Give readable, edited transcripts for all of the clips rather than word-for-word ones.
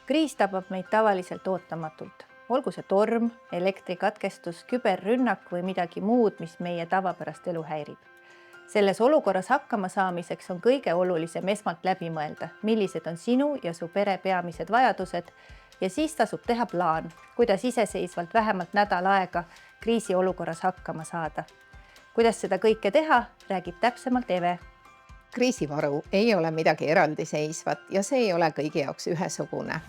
Kriis tabab meid tavaliselt ootamatult. Olgu see torm, elektrikatkestus, küberrünnak või midagi muud, mis meie tavapärast elu häirib. Selles olukorras hakkama saamiseks on kõige olulisem esmalt läbi mõelda, millised on sinu ja su pere peamised vajadused ja siis tasub teha plaan, kuidas iseseisvalt vähemalt nädal aega kriisiolukorras hakkama saada. Kuidas seda kõike teha, räägib täpsemalt Eve. Kriisivaru ei ole midagi eraldiseisvat ja see ei ole kõigi jaoks ühesugune.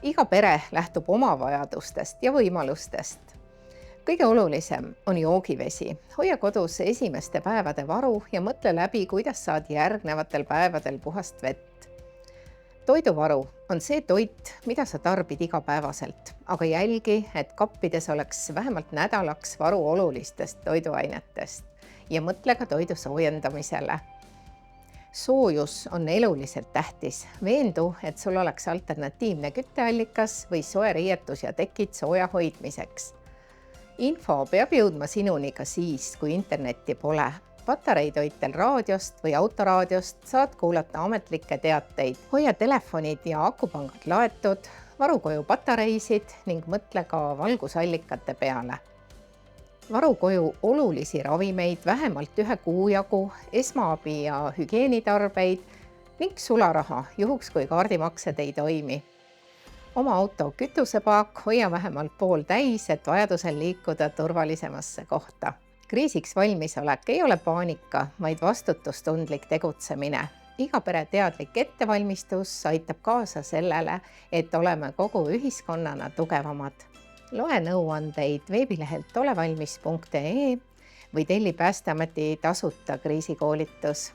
Iga pere lähtub oma vajadustest ja võimalustest. Kõige olulisem on joogivesi. Hoia kodus esimeste päevade varu ja mõtle läbi, kuidas saad järgnevatel päevadel puhast vett. Toiduvaru on see toit, mida sa tarbid igapäevaselt, aga jälgi, et kappides oleks vähemalt nädalaks varu olulistest toiduainetest ja mõtle ka toidu soojendamisele. Soojus on eluliselt tähtis. Veendu, et sul oleks alternatiivne kütteallikas või soe riietus ja tekid sooja hoidmiseks. Info peab jõudma sinuni ka siis, kui internetti pole. Patareitoitel raadiost või autoraadiost saad kuulata ametlikke teateid. Hoia telefonid ja akupangad laetud, varu koju patareisid ning mõtle ka valgusallikate peale. Varu koju olulisi ravimeid, vähemalt 1 kuu jagu, esmaabi ja hügieenitarbeid ning sularaha, juhuks kui kaardimaksed ei toimi. Oma auto kütusepaak hoia vähemalt pool täis, et vajadusel liikuda turvalisemasse kohta. Kriisiks valmisolek ei ole paanika, vaid vastutustundlik tegutsemine. Iga pere teadlik ettevalmistus aitab kaasa sellele, et oleme kogu ühiskonnana tugevamad. Loe nõuandeid veebilehelt olevalmis.ee või telli Päästeameti tasuta kriisikoolitus.